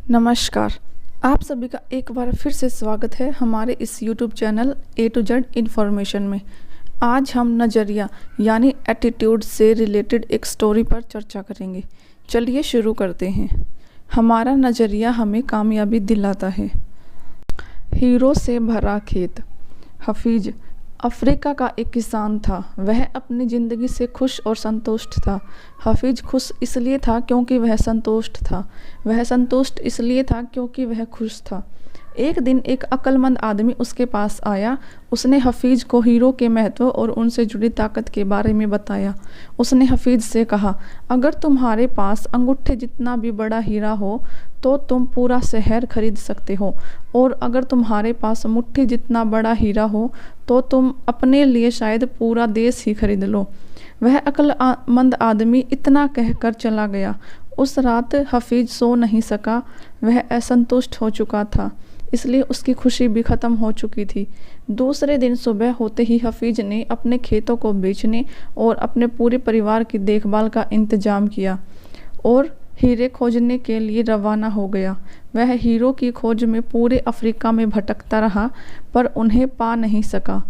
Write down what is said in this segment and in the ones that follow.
नमस्कार। आप सभी का एक बार फिर से स्वागत है हमारे इस YouTube channel A to Z information में। आज हम नज़रिया यानी एटीट्यूड से रिलेटेड एक स्टोरी पर चर्चा करेंगे। चलिए शुरू करते हैं। हमारा नज़रिया हमें कामयाबी दिलाता है। हीरो से भरा खेत। हफीज अफ्रीका का एक किसान था। वह अपनी ज़िंदगी से खुश और संतुष्ट था। हफीज खुश इसलिए था क्योंकि वह संतुष्ट था। वह संतुष्ट इसलिए था क्योंकि वह खुश था। एक दिन एक अक्लमंद आदमी उसके पास आया। उसने हफीज को हीरो के महत्व और उनसे जुड़ी ताकत के बारे में बताया। उसने हफीज से कहा, अगर तुम्हारे पास अंगूठे जितना भी बड़ा हीरा हो तो तुम पूरा शहर खरीद सकते हो, और अगर तुम्हारे पास मुट्ठी जितना बड़ा हीरा हो तो तुम अपने लिए शायद पूरा देश ही खरीद लो। वह अक्लमंद आदमी इतना कहकर चला गया। उस रात हफीज सो नहीं सका। वह असंतुष्ट हो चुका था, इसलिए उसकी खुशी भी ख़त्म हो चुकी थी। दूसरे दिन सुबह होते ही हफीज ने अपने खेतों को बेचने और अपने पूरे परिवार की देखभाल का इंतजाम किया और हीरे खोजने के लिए रवाना हो गया। वह हीरो की खोज में पूरे अफ्रीका में भटकता रहा, पर उन्हें पा नहीं सका।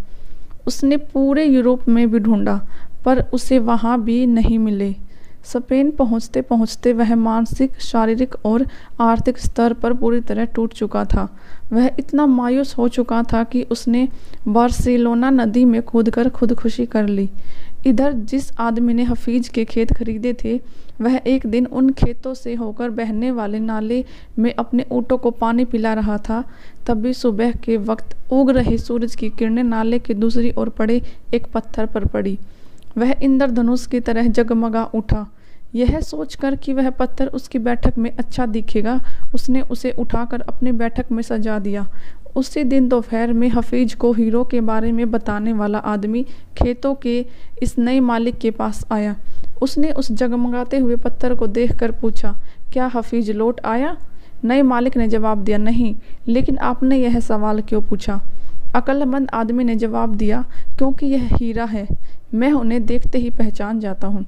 उसने पूरे यूरोप में भी ढूंढा, पर उसे वहाँ भी नहीं मिले। स्पेन पहुँचते पहुँचते वह मानसिक, शारीरिक और आर्थिक स्तर पर पूरी तरह टूट चुका था। वह इतना मायूस हो चुका था कि उसने बार्सिलोना नदी में कूदकर खुदकुशी कर ली। इधर जिस आदमी ने हफीज के खेत खरीदे थे, वह एक दिन उन खेतों से होकर बहने वाले नाले में अपने ऊँटों को पानी पिला रहा था। तभी सुबह के वक्त उग रहे सूरज की किरणें नाले के दूसरी ओर पड़े एक पत्थर पर पड़ी। वह इंद्रधनुष की तरह जगमगा उठा। यह सोचकर कि वह पत्थर उसकी बैठक में अच्छा दिखेगा, उसने उसे उठाकर अपनी बैठक में सजा दिया। उसी दिन दोपहर में हफीज को हीरो के बारे में बताने वाला आदमी खेतों के इस नए मालिक के पास आया। उसने उस जगमगाते हुए पत्थर को देखकर पूछा, क्या हफीज लौट आया? नए मालिक ने जवाब दिया, नहीं, लेकिन आपने यह सवाल क्यों पूछा? अक्लमंद आदमी ने जवाब दिया, क्योंकि यह हीरा है, मैं उन्हें देखते ही पहचान जाता हूँ।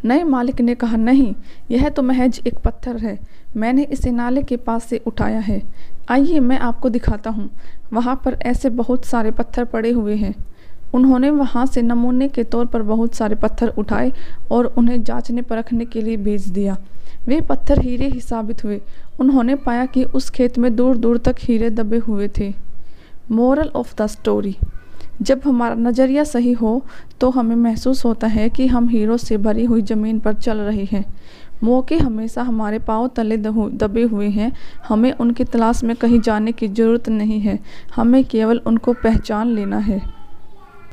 नए मालिक ने कहा, नहीं, यह तो महज एक पत्थर है, मैंने इसे नाले के पास से उठाया है। आइए मैं आपको दिखाता हूँ, वहाँ पर ऐसे बहुत सारे पत्थर पड़े हुए हैं। उन्होंने वहाँ से नमूने के तौर पर बहुत सारे पत्थर उठाए और उन्हें जांचने परखने के लिए भेज दिया। वे पत्थर हीरे ही साबित हुए। उन्होंने पाया कि उस खेत में दूर दूर तक हीरे दबे हुए थे। मोरल ऑफ द स्टोरी, जब हमारा नज़रिया सही हो तो हमें महसूस होता है कि हम हीरो से भरी हुई ज़मीन पर चल रहे हैं। मौके हमेशा हमारे पाँव तले दबे हुए हैं। हमें उनकी तलाश में कहीं जाने की ज़रूरत नहीं है, हमें केवल उनको पहचान लेना है।